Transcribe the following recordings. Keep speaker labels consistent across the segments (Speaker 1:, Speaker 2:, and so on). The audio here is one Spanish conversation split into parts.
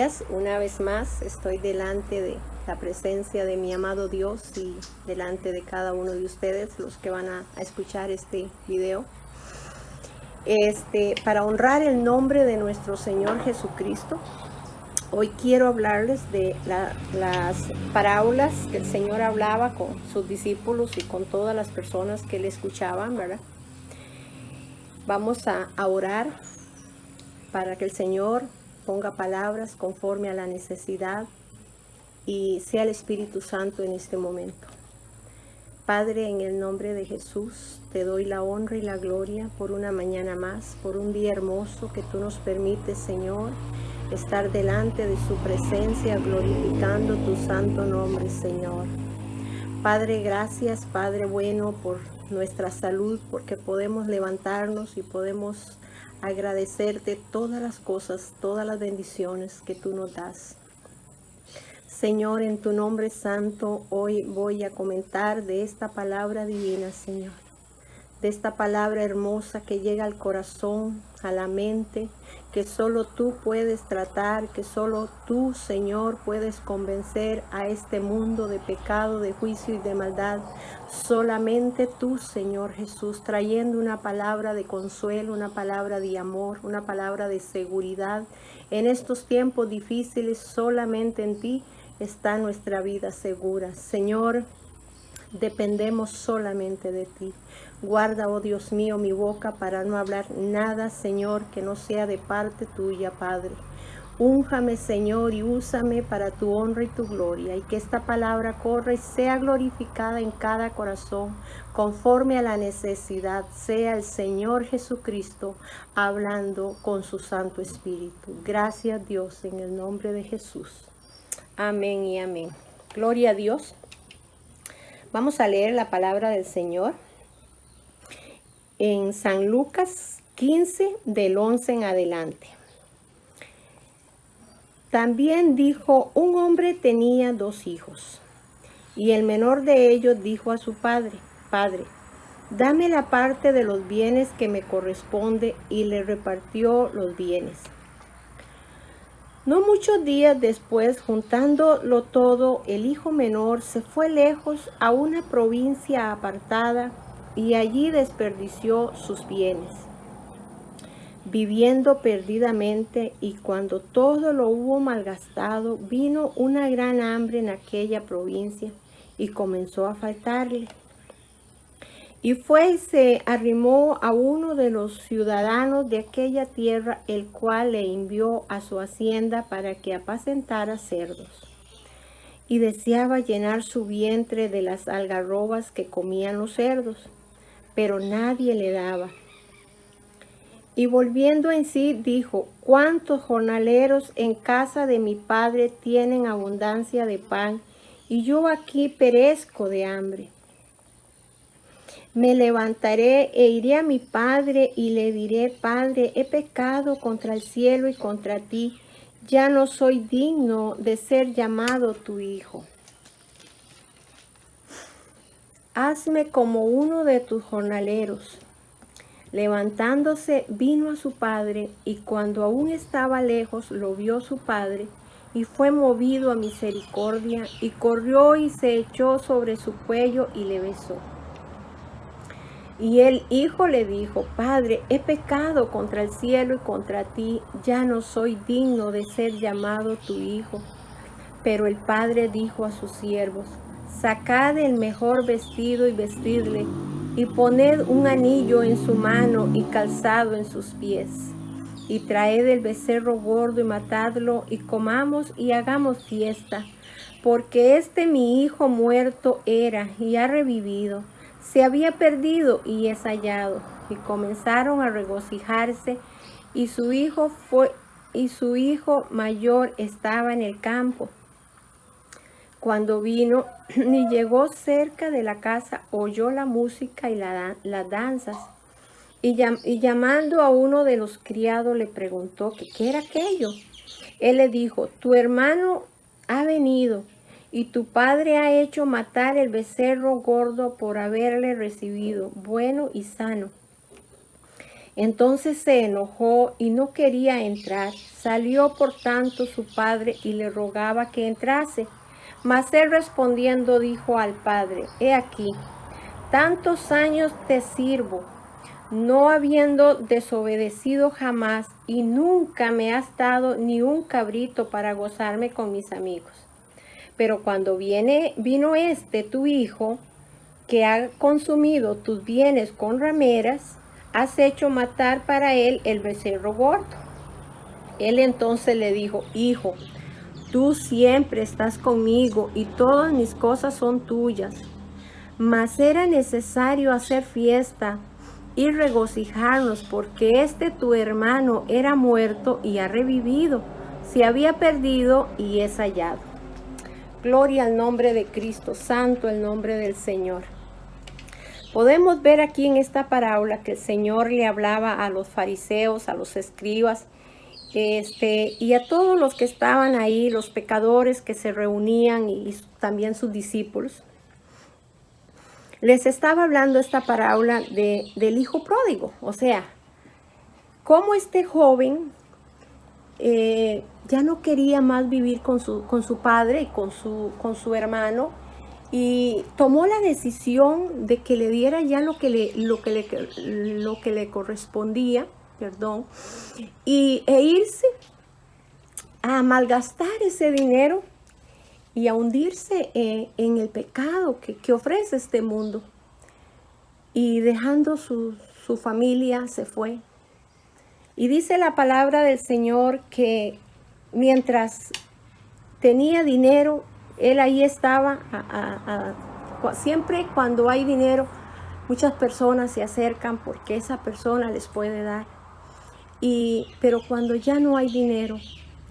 Speaker 1: días. Una vez más estoy delante de la presencia de mi amado Dios y delante de cada uno de ustedes, los que van a escuchar este video. Para honrar el nombre de nuestro Señor Jesucristo, hoy quiero hablarles de las parábolas que el Señor hablaba con sus discípulos y con todas las personas que le escuchaban, ¿verdad? Vamos a orar para que el Señor ponga palabras conforme a la necesidad y sea el Espíritu Santo en este momento. Padre, en el nombre de Jesús, te doy la honra y la gloria por una mañana más, por un día hermoso que tú nos permites, Señor, estar delante de su presencia, glorificando tu santo nombre, Señor. Padre, gracias, Padre bueno, por nuestra salud, porque podemos levantarnos y podemos agradecerte todas las cosas, todas las bendiciones que tú nos das. Señor, en tu nombre santo, hoy voy a comentar de esta palabra divina, Señor. De esta palabra hermosa que llega al corazón, a la mente, que solo tú puedes tratar, que solo tú, Señor, puedes convencer a este mundo de pecado, de juicio y de maldad. Solamente tú, Señor Jesús, trayendo una palabra de consuelo, una palabra de amor, una palabra de seguridad. En estos tiempos difíciles, solamente en ti está nuestra vida segura. Señor, dependemos solamente de ti. Guarda, oh Dios mío, mi boca para no hablar nada, Señor, que no sea de parte tuya, Padre. Únjame, Señor, y úsame para tu honra y tu gloria, y que esta palabra corra y sea glorificada en cada corazón, conforme a la necesidad, sea el Señor Jesucristo hablando con su Santo Espíritu. Gracias, Dios, en el nombre de Jesús. Amén y amén. Gloria a Dios. Vamos a leer la palabra del Señor en San Lucas 15, del 11 en adelante. También dijo: un hombre tenía 2 hijos, y el menor de ellos dijo a su padre: Padre, dame la parte de los bienes que me corresponde, y le repartió los bienes. No muchos días después, juntándolo todo, el hijo menor se fue lejos a una provincia apartada y allí desperdició sus bienes, viviendo perdidamente. Y cuando todo lo hubo malgastado, vino una gran hambre en aquella provincia y comenzó a faltarle. Y fue y se arrimó a uno de los ciudadanos de aquella tierra, el cual le envió a su hacienda para que apacentara cerdos. Y deseaba llenar su vientre de las algarrobas que comían los cerdos, pero nadie le daba. Y volviendo en sí, dijo: ¿cuántos jornaleros en casa de mi padre tienen abundancia de pan, y yo aquí perezco de hambre? Me levantaré e iré a mi padre y le diré: Padre, he pecado contra el cielo y contra ti, ya no soy digno de ser llamado tu hijo. Hazme como uno de tus jornaleros. Levantándose, vino a su padre, y cuando aún estaba lejos, lo vio su padre, y fue movido a misericordia, y corrió y se echó sobre su cuello y le besó. Y el hijo le dijo: Padre, he pecado contra el cielo y contra ti, ya no soy digno de ser llamado tu hijo. Pero el padre dijo a sus siervos: sacad el mejor vestido y vestidle, y poned un anillo en su mano y calzado en sus pies. Y traed el becerro gordo y matadlo, y comamos y hagamos fiesta, porque mi hijo muerto era y ha revivido, se había perdido y es hallado. Y comenzaron a regocijarse, y su hijo mayor estaba en el campo. Cuando vino y llegó cerca de la casa, oyó la música y las danzas. Y llamando a uno de los criados, le preguntó que qué era aquello. Él le dijo: tu hermano ha venido, y tu padre ha hecho matar el becerro gordo por haberle recibido bueno y sano. Entonces se enojó y no quería entrar. Salió por tanto su padre y le rogaba que entrase. Mas él respondiendo dijo al padre: He aquí, tantos años te sirvo, no habiendo desobedecido jamás, y nunca me has dado ni un cabrito para gozarme con mis amigos. Pero cuando vino tu hijo, que ha consumido tus bienes con rameras, has hecho matar para él el becerro gordo. Él entonces le dijo: Hijo, tú siempre estás conmigo y todas mis cosas son tuyas. Mas era necesario hacer fiesta y regocijarnos, porque tu hermano era muerto y ha revivido, se había perdido y es hallado. Gloria al nombre de Cristo, santo el nombre del Señor. Podemos ver aquí en esta parábola que el Señor le hablaba a los fariseos, a los escribas, y a todos los que estaban ahí, los pecadores que se reunían y también sus discípulos. Les estaba hablando esta parábola del hijo pródigo, o sea, cómo este joven ya no quería más vivir con su padre y con su hermano, y tomó la decisión de que le diera ya lo que le correspondía, e irse a malgastar ese dinero y a hundirse en el pecado que ofrece este mundo. Y dejando su familia se fue. Y dice la palabra del Señor que mientras tenía dinero, él ahí estaba. Siempre cuando hay dinero, muchas personas se acercan porque esa persona les puede dar. Pero cuando ya no hay dinero,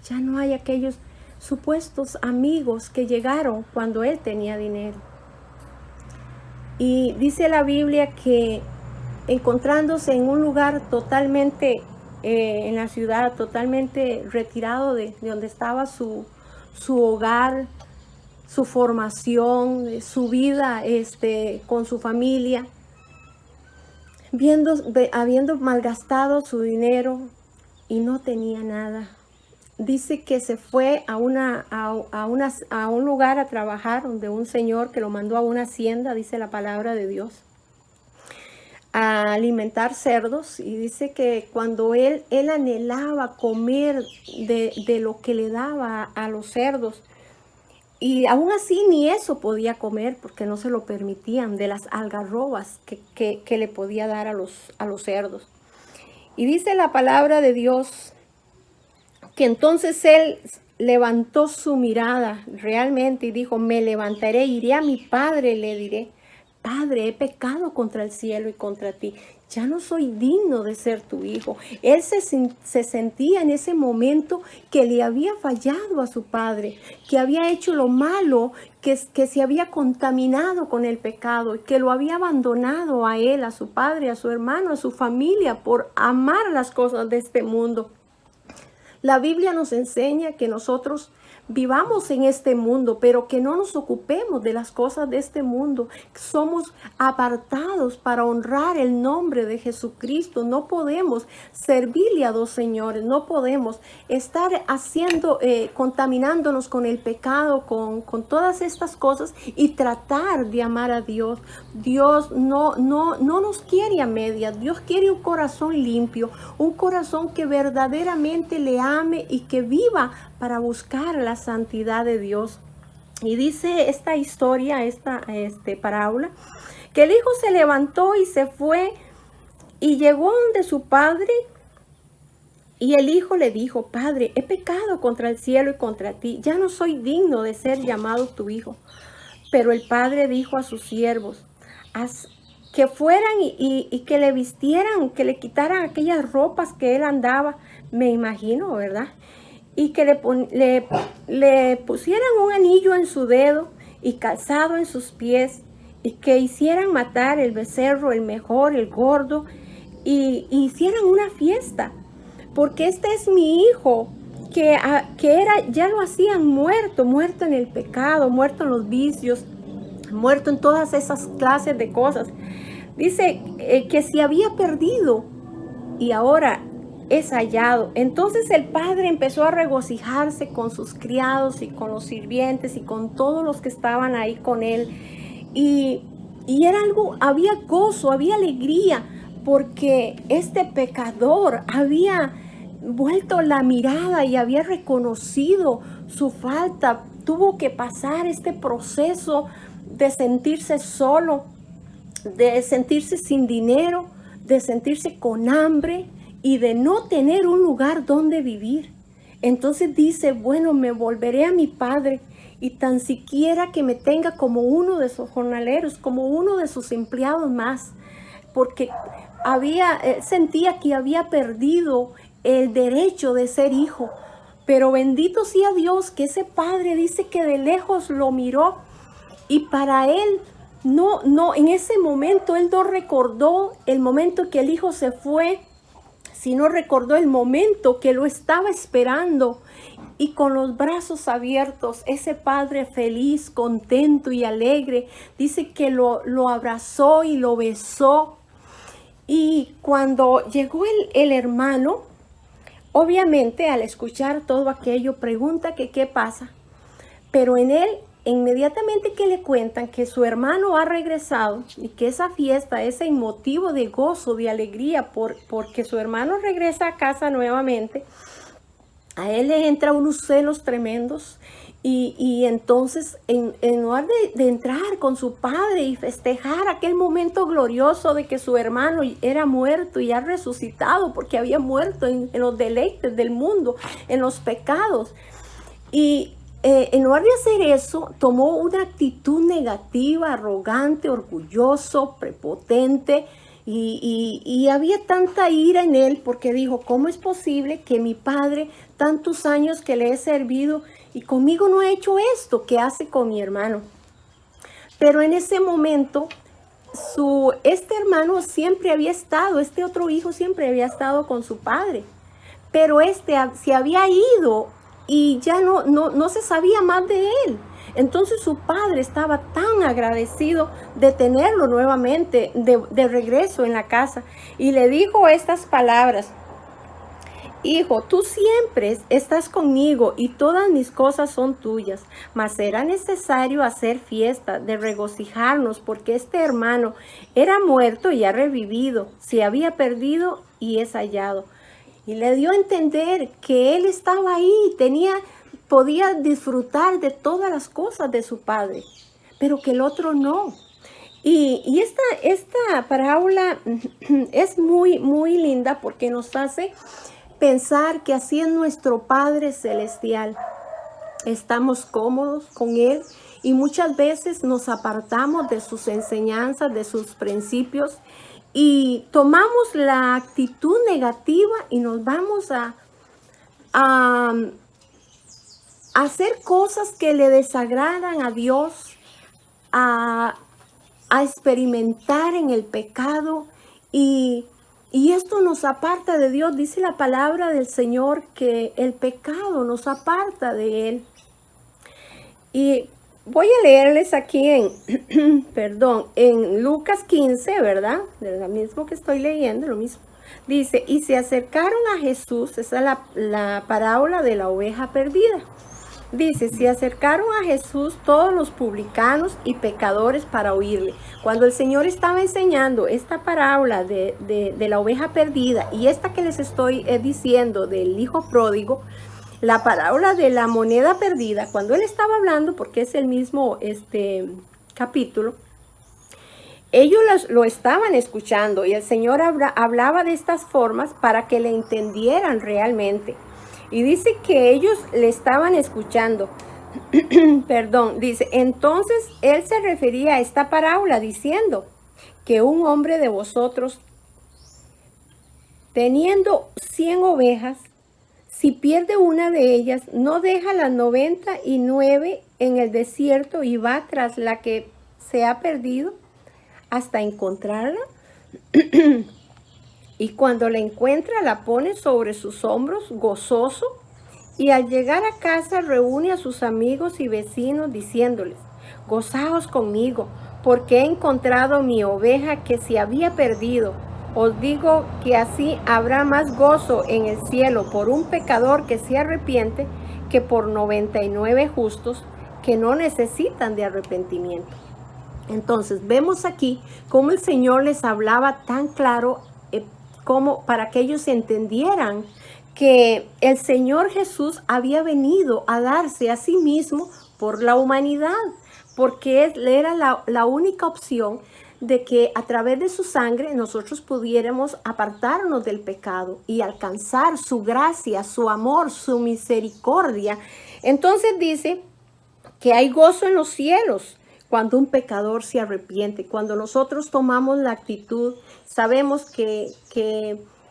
Speaker 1: ya no hay aquellos supuestos amigos que llegaron cuando él tenía dinero. Y dice la Biblia que encontrándose en un lugar totalmente, en la ciudad, totalmente retirado de donde estaba su hogar, su formación, su vida con su familia, habiendo malgastado su dinero y no tenía nada. Dice que se fue a un lugar a trabajar, donde un señor que lo mandó a una hacienda, dice la palabra de Dios, a alimentar cerdos. Y dice que cuando él anhelaba comer de lo que le daba a los cerdos, y aún así ni eso podía comer porque no se lo permitían, de las algarrobas que le podía dar a los cerdos. Y dice la palabra de Dios que entonces él levantó su mirada realmente y dijo: me levantaré, iré a mi padre, le diré: Padre, he pecado contra el cielo y contra ti, ya no soy digno de ser tu hijo. Él se sentía en ese momento que le había fallado a su padre, que había hecho lo malo, que se había contaminado con el pecado, que lo había abandonado a él, a su padre, a su hermano, a su familia, por amar las cosas de este mundo. La Biblia nos enseña que nosotros vivamos en este mundo, pero que no nos ocupemos de las cosas de este mundo. Somos apartados para honrar el nombre de Jesucristo. No podemos servirle a dos señores, no podemos estar contaminándonos con el pecado, con todas estas cosas, y tratar de amar a Dios. Dios no nos quiere a medias. Dios quiere un corazón limpio, un corazón que verdaderamente le ame y que viva para buscar la santidad de Dios. Y dice esta historia, esta parábola, que el hijo se levantó y se fue y llegó donde su padre, y el hijo le dijo: Padre, he pecado contra el cielo y contra ti, ya no soy digno de ser llamado tu hijo. Pero el padre dijo a sus siervos que fueran y que le vistieran, que le quitaran aquellas ropas que él andaba, me imagino, ¿verdad? Y que le pusieran un anillo en su dedo y calzado en sus pies, y que hicieran matar el becerro, el mejor, el gordo, y hicieran una fiesta, porque este es mi hijo, que ya lo hacían muerto en el pecado, muerto en los vicios, muerto en todas esas clases de cosas. Dice que se había perdido y ahora es hallado. Entonces el padre empezó a regocijarse con sus criados y con los sirvientes y con todos los que estaban ahí con él. Y era algo, había gozo, había alegría, porque este pecador había vuelto la mirada y había reconocido su falta. Tuvo que pasar este proceso de sentirse solo, de sentirse sin dinero, de sentirse con hambre y de no tener un lugar donde vivir. Entonces dice, bueno, me volveré a mi padre y tan siquiera que me tenga como uno de sus jornaleros, como uno de sus empleados más, porque sentía que había perdido el derecho de ser hijo. Pero bendito sea Dios que ese padre dice que de lejos lo miró y para él no, en ese momento él no recordó el momento que el hijo se fue, sino recordó el momento que lo estaba esperando. Y con los brazos abiertos, ese padre feliz, contento y alegre, dice que lo abrazó y lo besó. Y cuando llegó el hermano, obviamente al escuchar todo aquello, pregunta que qué pasa. Pero en él, inmediatamente que le cuentan que su hermano ha regresado y que esa fiesta, ese motivo de gozo, de alegría, porque su hermano regresa a casa nuevamente, a él le entra unos celos tremendos y entonces en lugar de entrar con su padre y festejar aquel momento glorioso de que su hermano era muerto y ha resucitado porque había muerto en los deleites del mundo, en los pecados, y en lugar de hacer eso, tomó una actitud negativa, arrogante, orgulloso, prepotente. Y había tanta ira en él porque dijo, ¿cómo es posible que mi padre, tantos años que le he servido y conmigo no ha hecho esto que hace con mi hermano? Pero en ese momento, este hermano siempre había estado, este otro hijo siempre había estado con su padre, pero se había ido y ya no se sabía más de él. Entonces su padre estaba tan agradecido de tenerlo nuevamente de regreso en la casa y le dijo estas palabras: hijo, tú siempre estás conmigo y todas mis cosas son tuyas, mas era necesario hacer fiesta, de regocijarnos, porque este hermano era muerto y ha revivido, se había perdido y es hallado. Y le dio a entender que él estaba ahí, podía disfrutar de todas las cosas de su padre, pero que el otro no. Y esta parábola es muy, muy linda porque nos hace pensar que así es nuestro Padre Celestial. Estamos cómodos con Él y muchas veces nos apartamos de sus enseñanzas, de sus principios, y tomamos la actitud negativa y nos vamos a hacer cosas que le desagradan a Dios, a experimentar en el pecado, y esto nos aparta de Dios. Dice la palabra del Señor que el pecado nos aparta de Él. Y voy a leerles aquí en Lucas 15, ¿verdad? De lo mismo que estoy leyendo, lo mismo. Dice, y se acercaron a Jesús, esa es la parábola de la oveja perdida. Dice, se acercaron a Jesús todos los publicanos y pecadores para oírle. Cuando el Señor estaba enseñando esta parábola de la oveja perdida y esta que les estoy diciendo del hijo pródigo, la parábola de la moneda perdida, cuando él estaba hablando, porque es el mismo capítulo, ellos lo estaban escuchando y el Señor hablaba de estas formas para que le entendieran realmente. Y dice que ellos le estaban escuchando. Perdón, dice, entonces él se refería a esta parábola diciendo que un hombre de vosotros, teniendo 100 ovejas, si pierde una de ellas, no deja las 99 en el desierto y va tras la que se ha perdido hasta encontrarla. Y cuando la encuentra, la pone sobre sus hombros gozoso, y al llegar a casa reúne a sus amigos y vecinos diciéndoles, gozaos conmigo, porque he encontrado mi oveja que se había perdido. Os digo que así habrá más gozo en el cielo por un pecador que se arrepiente que por 99 justos que no necesitan de arrepentimiento. Entonces vemos aquí cómo el Señor les hablaba tan claro, como para que ellos entendieran que el Señor Jesús había venido a darse a sí mismo por la humanidad, porque Él era la única opción de que a través de su sangre nosotros pudiéramos apartarnos del pecado y alcanzar su gracia, su amor, su misericordia. Entonces dice que hay gozo en los cielos cuando un pecador se arrepiente, cuando nosotros tomamos la actitud. Sabemos que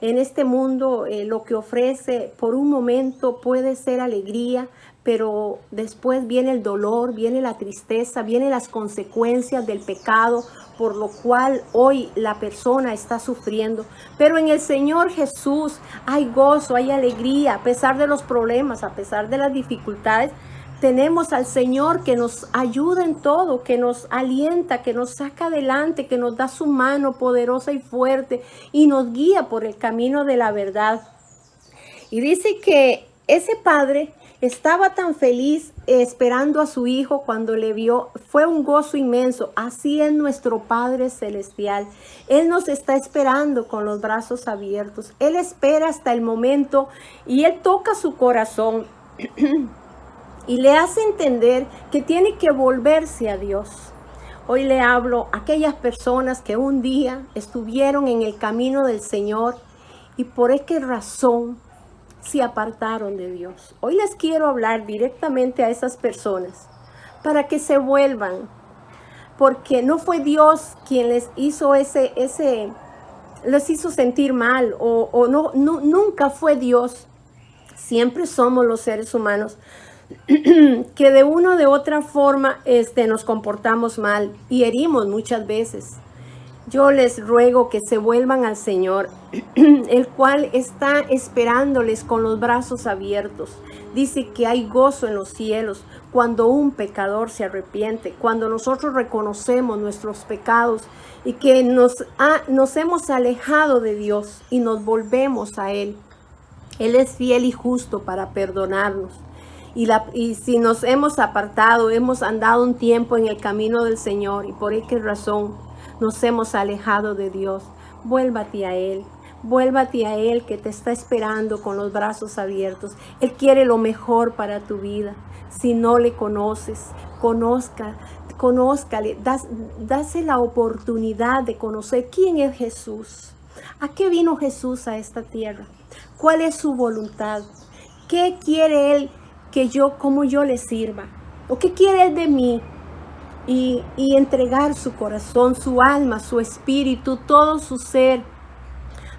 Speaker 1: en este mundo lo que ofrece por un momento puede ser alegría, pero después viene el dolor, viene la tristeza, vienen las consecuencias del pecado, por lo cual hoy la persona está sufriendo. Pero en el Señor Jesús hay gozo, hay alegría, a pesar de los problemas, a pesar de las dificultades. Tenemos al Señor que nos ayuda en todo, que nos alienta, que nos saca adelante, que nos da su mano poderosa y fuerte y nos guía por el camino de la verdad. Y dice que ese padre estaba tan feliz esperando a su hijo cuando le vio. Fue un gozo inmenso. Así es nuestro Padre Celestial. Él nos está esperando con los brazos abiertos. Él espera hasta el momento y Él toca su corazón y le hace entender que tiene que volverse a Dios. Hoy le hablo a aquellas personas que un día estuvieron en el camino del Señor y por qué razón se apartaron de Dios. Hoy les quiero hablar directamente a esas personas para que se vuelvan, porque no fue Dios quien les hizo les hizo sentir mal o nunca fue Dios. Siempre somos los seres humanos que de una o de otra forma nos comportamos mal y herimos muchas veces. Yo les ruego que se vuelvan al Señor, el cual está esperándoles con los brazos abiertos. Dice que hay gozo en los cielos cuando un pecador se arrepiente, cuando nosotros reconocemos nuestros pecados y que nos hemos alejado de Dios y nos volvemos a Él. Él es fiel y justo para perdonarnos. Y si nos hemos apartado, hemos andado un tiempo en el camino del Señor y por qué razón nos hemos alejado de Dios, vuélvate a Él que te está esperando con los brazos abiertos. Él quiere lo mejor para tu vida. Si no le conoces, conózcale, dase la oportunidad de conocer quién es Jesús. ¿A qué vino Jesús a esta tierra? ¿Cuál es su voluntad? ¿Qué quiere Él cómo yo le sirva? ¿O qué quiere Él de mí? Y entregar su corazón, su alma, su espíritu, todo su ser,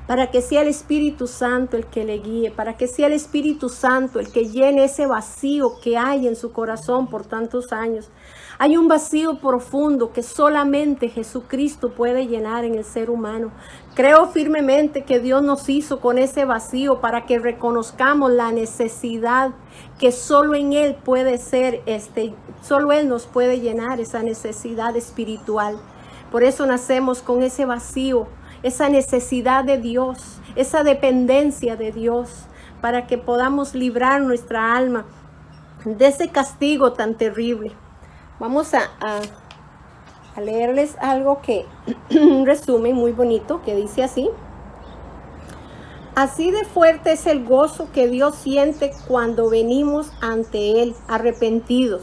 Speaker 1: para que sea el Espíritu Santo el que le guíe, para que sea el Espíritu Santo el que llene ese vacío que hay en su corazón por tantos años. Hay un vacío profundo que solamente Jesucristo puede llenar en el ser humano. Creo firmemente que Dios nos hizo con ese vacío para que reconozcamos la necesidad que solo en Él puede ser, solo Él nos puede llenar esa necesidad espiritual. Por eso nacemos con ese vacío, esa necesidad de Dios, esa dependencia de Dios, para que podamos librar nuestra alma de ese castigo tan terrible. Vamos a leerles algo un resumen muy bonito que dice así. Así de fuerte es el gozo que Dios siente cuando venimos ante Él arrepentidos.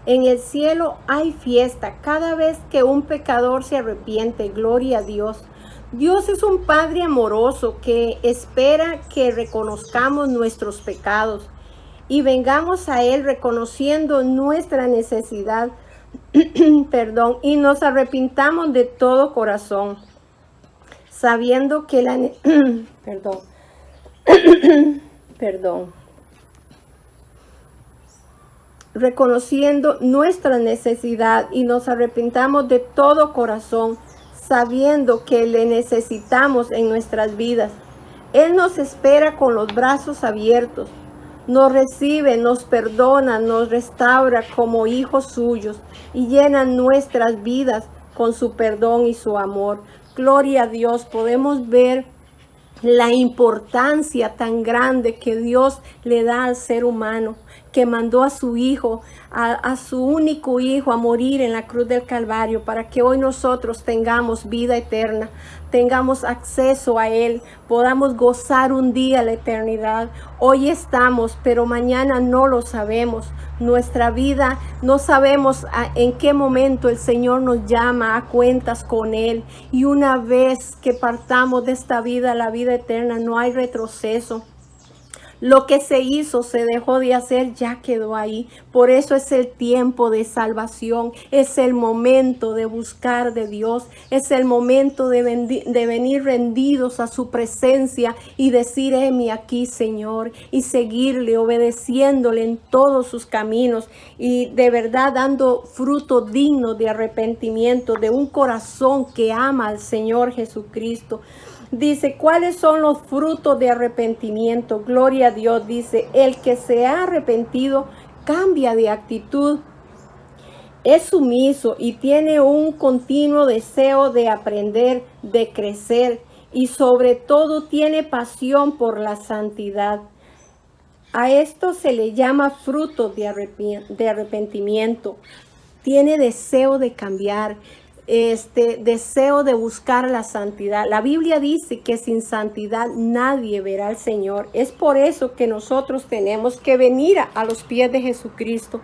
Speaker 1: En el cielo hay fiesta cada vez que un pecador se arrepiente. Gloria a Dios. Dios es un Padre amoroso que espera que reconozcamos nuestros pecados y vengamos a Él reconociendo nuestra necesidad, y nos arrepintamos de todo corazón, sabiendo que reconociendo nuestra necesidad y nos arrepintamos de todo corazón, sabiendo que le necesitamos en nuestras vidas. Él nos espera con los brazos abiertos. Nos recibe, nos perdona, nos restaura como hijos suyos y llena nuestras vidas con su perdón y su amor. Gloria a Dios, podemos ver la importancia tan grande que Dios le da al ser humano, que mandó a su hijo, a su único hijo, a morir en la cruz del Calvario para que hoy nosotros tengamos vida eterna, tengamos acceso a Él, podamos gozar un día la eternidad. Hoy estamos, pero mañana no lo sabemos. Nuestra vida no sabemos en qué momento el Señor nos llama a cuentas con Él. Y una vez que partamos de esta vida, la vida eterna, no hay retroceso. Lo que se hizo, se dejó de hacer, ya quedó ahí. Por eso es el tiempo de salvación. Es el momento de buscar de Dios. Es el momento de venir rendidos a su presencia y decir, heme aquí, Señor. Y seguirle, obedeciéndole en todos sus caminos. Y de verdad dando fruto digno de arrepentimiento, de un corazón que ama al Señor Jesucristo. Dice, ¿cuáles son los frutos de arrepentimiento? Gloria a Dios. Dice, el que se ha arrepentido cambia de actitud, es sumiso y tiene un continuo deseo de aprender, de crecer y sobre todo tiene pasión por la santidad. A esto se le llama fruto de arrepentimiento. Tiene deseo de cambiar. Deseo de buscar la santidad. La Biblia dice que sin santidad nadie verá al Señor. Es por eso que nosotros tenemos que venir a los pies de Jesucristo.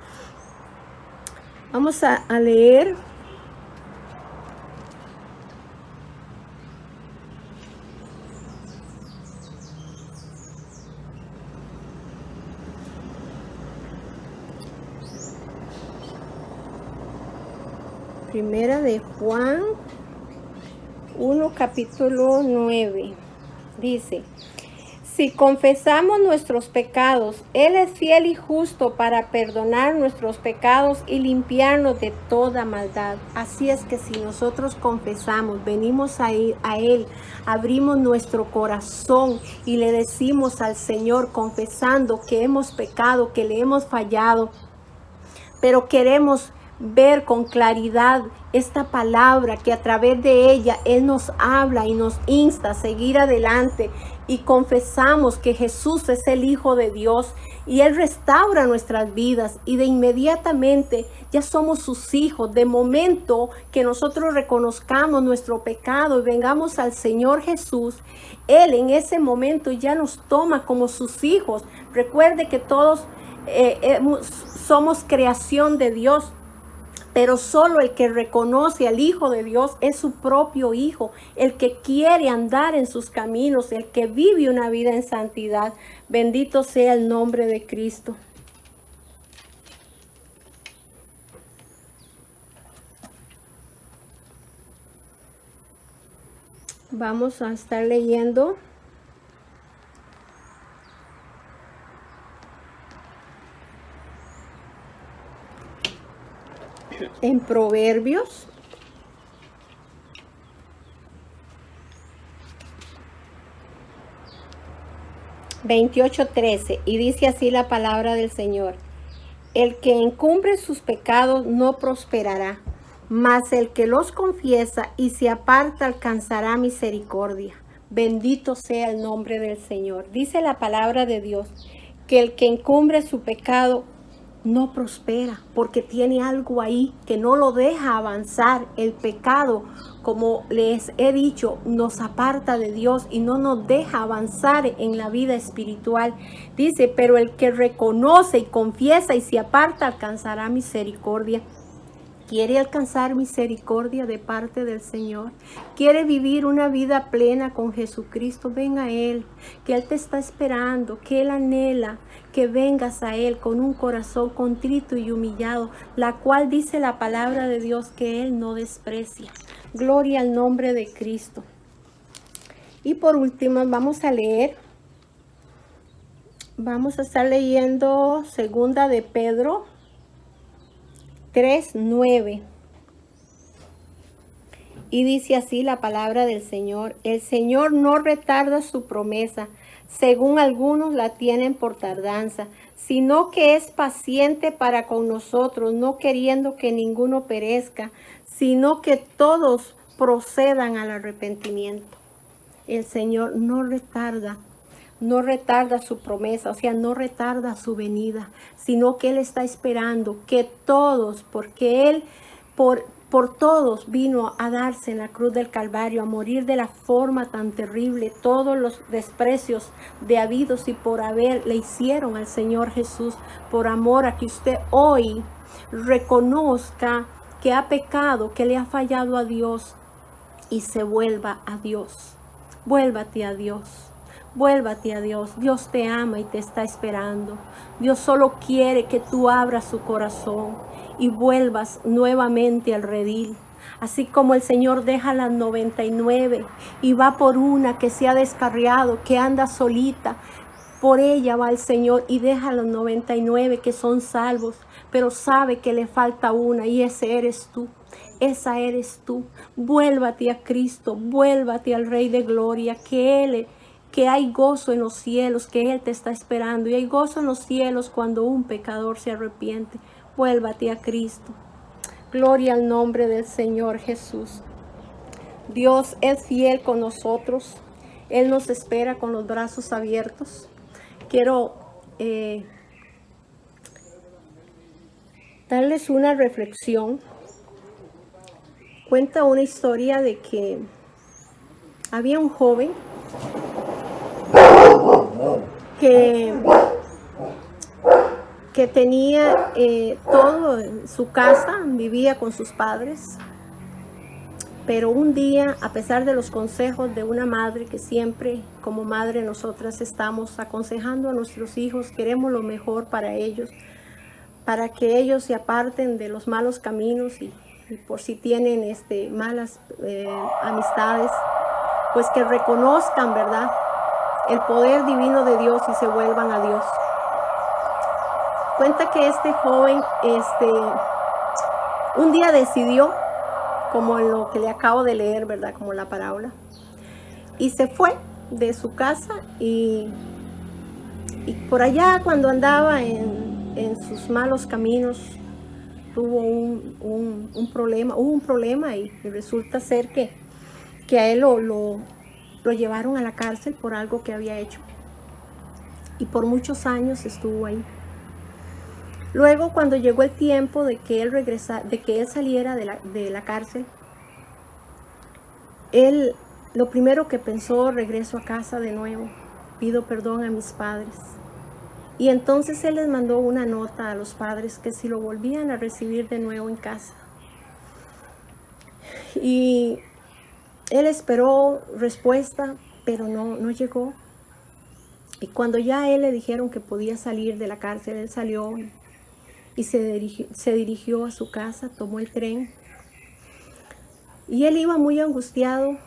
Speaker 1: Vamos a leer Primera de Juan 1, capítulo 9. Dice, si confesamos nuestros pecados, Él es fiel y justo para perdonar nuestros pecados y limpiarnos de toda maldad. Así es que si nosotros confesamos, venimos a Él, abrimos nuestro corazón y le decimos al Señor, confesando que hemos pecado, que le hemos fallado, pero queremos ver con claridad esta palabra, que a través de ella Él nos habla y nos insta a seguir adelante, y confesamos que Jesús es el Hijo de Dios y Él restaura nuestras vidas, y de inmediatamente ya somos sus hijos. De momento que nosotros reconozcamos nuestro pecado y vengamos al Señor Jesús, Él en ese momento ya nos toma como sus hijos. Recuerde que todos somos creación de Dios, pero solo el que reconoce al Hijo de Dios es su propio hijo, el que quiere andar en sus caminos, el que vive una vida en santidad. Bendito sea el nombre de Cristo. Vamos a estar leyendo en Proverbios 28:13, y dice así la palabra del Señor: el que encumbre sus pecados no prosperará, mas el que los confiesa y se aparta alcanzará misericordia. Bendito sea el nombre del Señor. Dice la palabra de Dios que el que encumbre su pecado no prospera, porque tiene algo ahí que no lo deja avanzar. El pecado, como les he dicho, nos aparta de Dios y no nos deja avanzar en la vida espiritual. Dice, pero el que reconoce y confiesa y se aparta alcanzará misericordia. ¿Quiere alcanzar misericordia de parte del Señor? ¿Quiere vivir una vida plena con Jesucristo? Ven a Él, que Él te está esperando, que Él anhela que vengas a Él con un corazón contrito y humillado, la cual dice la palabra de Dios que Él no desprecia. Gloria al nombre de Cristo. Y por último vamos a estar leyendo segunda de Pedro 3:9. Y dice así la palabra del Señor: el Señor no retarda su promesa, según algunos la tienen por tardanza, sino que es paciente para con nosotros, no queriendo que ninguno perezca, sino que todos procedan al arrepentimiento. El Señor no retarda su promesa, o sea, no retarda su venida, sino que Él está esperando que todos, porque Él por todos vino a darse en la cruz del Calvario, a morir de la forma tan terrible. Todos los desprecios de habidos y por haber le hicieron al Señor Jesús por amor a que usted hoy reconozca que ha pecado, que le ha fallado a Dios y se vuelva a Dios. Vuélvate a Dios. Vuélvate a Dios. Dios te ama y te está esperando. Dios solo quiere que tú abras su corazón y vuelvas nuevamente al redil. Así como el Señor deja las 99 y va por una que se ha descarriado, que anda solita. Por ella va el Señor y deja los 99 que son salvos, pero sabe que le falta una y ese eres tú. Esa eres tú. Vuélvate a Cristo, vuélvate al Rey de Gloria, que hay gozo en los cielos, que Él te está esperando. Y hay gozo en los cielos cuando un pecador se arrepiente. Vuélvate a Cristo. Gloria al nombre del Señor Jesús. Dios es fiel con nosotros. Él nos espera con los brazos abiertos. Quiero darles una reflexión. Cuenta una historia de que había un joven que tenía todo en su casa, vivía con sus padres, pero un día, a pesar de los consejos de una madre, que siempre como madre nosotras estamos aconsejando a nuestros hijos, queremos lo mejor para ellos, para que ellos se aparten de los malos caminos y por si tienen malas amistades, pues que reconozcan, ¿verdad?, el poder divino de Dios y se vuelvan a Dios. Cuenta que este joven un día decidió, como en lo que le acabo de leer, ¿verdad?, como la parábola, y se fue de su casa y por allá cuando andaba en sus malos caminos tuvo un problema y resulta ser que a él lo llevaron a la cárcel por algo que había hecho y por muchos años estuvo ahí. Luego, cuando llegó el tiempo de que él saliera de la cárcel, él lo primero que pensó: regreso a casa de nuevo, pido perdón a mis padres. Y entonces él les mandó una nota a los padres que si lo volvían a recibir de nuevo en casa. Y él esperó respuesta, pero no llegó. Y cuando ya a él le dijeron que podía salir de la cárcel, él salió y se dirigió a su casa, tomó el tren. Y él iba muy angustiado,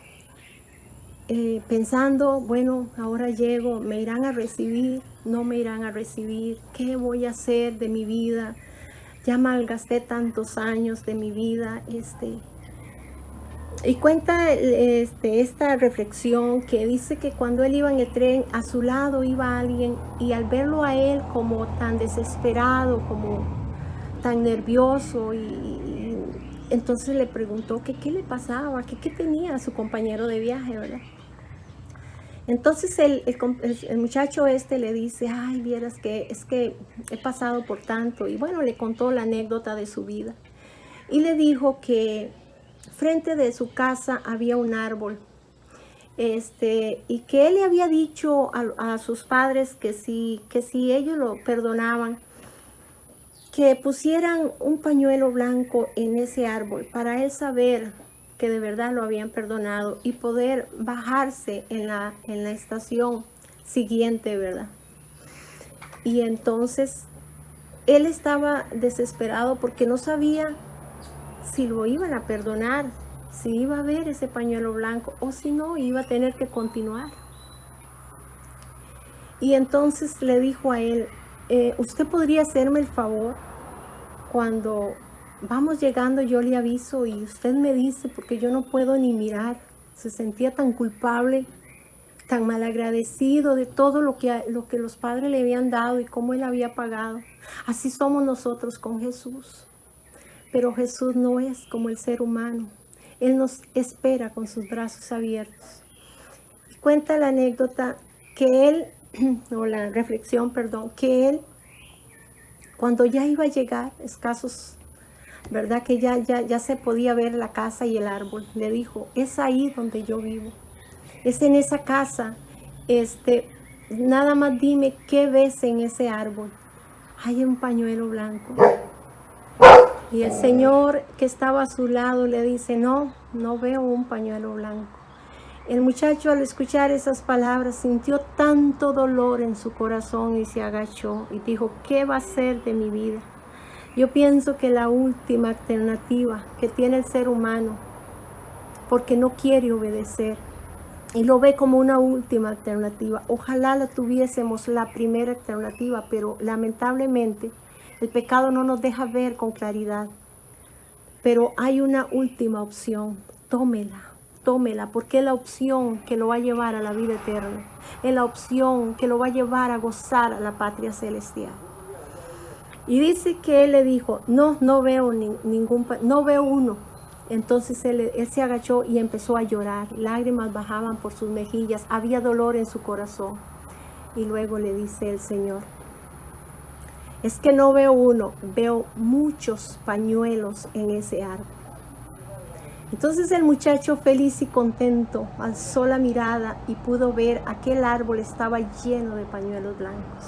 Speaker 1: pensando: bueno, ahora llego, ¿me irán a recibir? ¿No me irán a recibir? ¿Qué voy a hacer de mi vida? Ya malgasté tantos años de mi vida. Y cuenta esta reflexión que dice que cuando él iba en el tren, a su lado iba alguien, y al verlo a él como tan desesperado, como tan nervioso, y entonces le preguntó que qué le pasaba, que qué tenía su compañero de viaje, ¿verdad? Entonces el muchacho le dice: ay, vieras que es que he pasado por tanto. Y bueno, le contó la anécdota de su vida. Y le dijo que frente de su casa había un árbol. Y que él le había dicho a sus padres que si ellos lo perdonaban, que pusieran un pañuelo blanco en ese árbol para él saber que de verdad lo habían perdonado y poder bajarse en la estación siguiente, ¿verdad? Y entonces él estaba desesperado porque no sabía si lo iban a perdonar, si iba a ver ese pañuelo blanco o si no, iba a tener que continuar. Y entonces le dijo a él: ¿usted podría hacerme el favor? Cuando vamos llegando yo le aviso y usted me dice, porque yo no puedo ni mirar. Se sentía tan culpable, tan malagradecido de todo lo que los padres le habían dado y cómo él había pagado. Así somos nosotros con Jesús. Pero Jesús no es como el ser humano. Él nos espera con sus brazos abiertos. Cuenta la anécdota que él, o la reflexión, perdón, que él, cuando ya iba a llegar, escasos, ¿verdad? Que ya se podía ver la casa y el árbol, le dijo, es ahí donde yo vivo, es en esa casa, nada más dime qué ves en ese árbol. Hay un pañuelo blanco. Y el Señor que estaba a su lado le dice, no veo un pañuelo blanco. El muchacho, al escuchar esas palabras, sintió tanto dolor en su corazón y se agachó y dijo, ¿qué va a ser de mi vida? Yo pienso que la última alternativa que tiene el ser humano, porque no quiere obedecer, y lo ve como una última alternativa. Ojalá la tuviésemos la primera alternativa, pero lamentablemente el pecado no nos deja ver con claridad. Pero hay una última opción, tómela, porque es la opción que lo va a llevar a la vida eterna. Es la opción que lo va a llevar a gozar a la patria celestial. Y dice que él le dijo, no veo no veo uno. Entonces él se agachó y empezó a llorar. Lágrimas bajaban por sus mejillas, había dolor en su corazón. Y luego le dice el Señor, es que no veo uno, veo muchos pañuelos en ese árbol. Entonces el muchacho, feliz y contento, alzó la mirada y pudo ver aquel árbol estaba lleno de pañuelos blancos.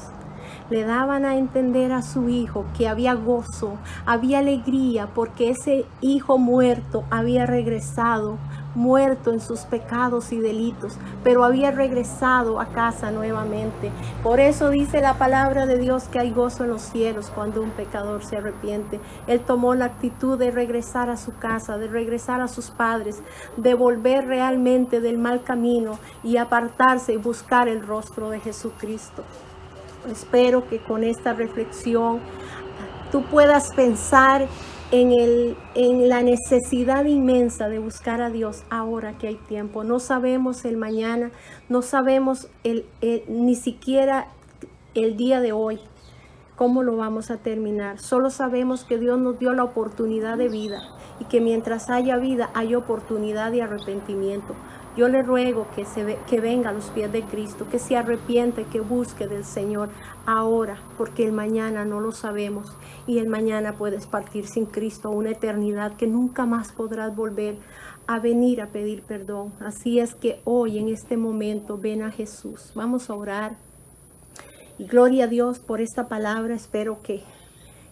Speaker 1: Le daban a entender a su hijo que había gozo, había alegría, porque ese hijo muerto había regresado, muerto en sus pecados y delitos, pero había regresado a casa nuevamente. Por eso dice la palabra de Dios que hay gozo en los cielos cuando un pecador se arrepiente. Él tomó la actitud de regresar a su casa, de regresar a sus padres, de volver realmente del mal camino y apartarse y buscar el rostro de Jesucristo. Espero que con esta reflexión tú puedas pensar en la necesidad inmensa de buscar a Dios ahora que hay tiempo. No sabemos el mañana, no sabemos ni siquiera el día de hoy, cómo lo vamos a terminar. Solo sabemos que Dios nos dio la oportunidad de vida y que mientras haya vida hay oportunidad de arrepentimiento. Yo le ruego que venga a los pies de Cristo, que se arrepiente, que busque del Señor ahora, porque el mañana no lo sabemos y el mañana puedes partir sin Cristo a una eternidad que nunca más podrás volver a venir a pedir perdón. Así es que hoy, en este momento, ven a Jesús. Vamos a orar. Y gloria a Dios por esta palabra. Espero que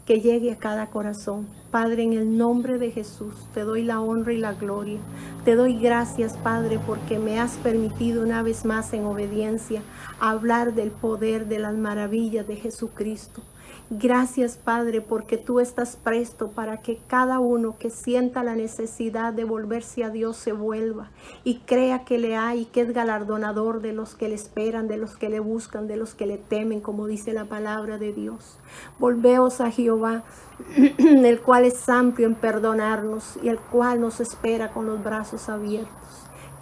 Speaker 1: llegue a cada corazón. Padre, en el nombre de Jesús, te doy la honra y la gloria. Te doy gracias, Padre, porque me has permitido una vez más en obediencia hablar del poder, de las maravillas de Jesucristo. Gracias, Padre, porque tú estás presto para que cada uno que sienta la necesidad de volverse a Dios se vuelva y crea que le hay y que es galardonador de los que le esperan, de los que le buscan, de los que le temen, como dice la palabra de Dios. Volveos a Jehová, el cual es amplio en perdonarnos y el cual nos espera con los brazos abiertos.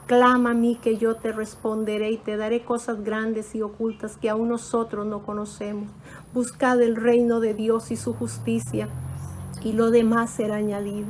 Speaker 1: Clama a mí que yo te responderé y te daré cosas grandes y ocultas que aún nosotros no conocemos. Buscad el reino de Dios y su justicia, y lo demás será añadido.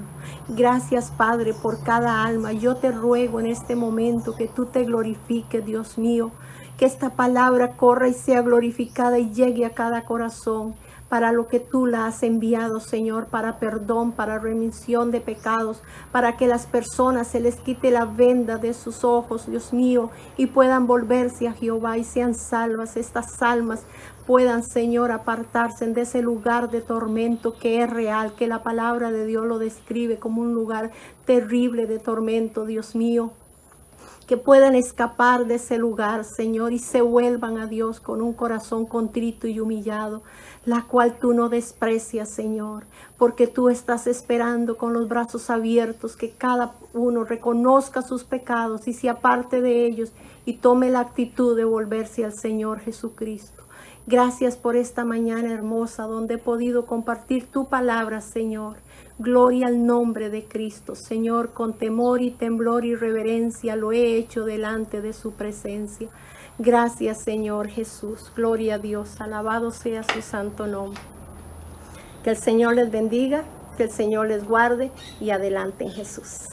Speaker 1: Gracias, Padre, por cada alma. Yo te ruego en este momento que tú te glorifiques, Dios mío, que esta palabra corra y sea glorificada y llegue a cada corazón, para lo que tú la has enviado, Señor, para perdón, para remisión de pecados, para que las personas se les quite la venda de sus ojos, Dios mío, y puedan volverse a Jehová y sean salvas. Estas almas puedan, Señor, apartarse de ese lugar de tormento que es real, que la palabra de Dios lo describe como un lugar terrible de tormento, Dios mío. Que puedan escapar de ese lugar, Señor, y se vuelvan a Dios con un corazón contrito y humillado, la cual tú no desprecias, Señor, porque tú estás esperando con los brazos abiertos que cada uno reconozca sus pecados y se aparte de ellos y tome la actitud de volverse al Señor Jesucristo. Gracias por esta mañana hermosa donde he podido compartir tu palabra, Señor. Gloria al nombre de Cristo, Señor, con temor y temblor y reverencia lo he hecho delante de su presencia. Gracias, Señor Jesús. Gloria a Dios. Alabado sea su santo nombre. Que el Señor les bendiga, que el Señor les guarde y adelante en Jesús.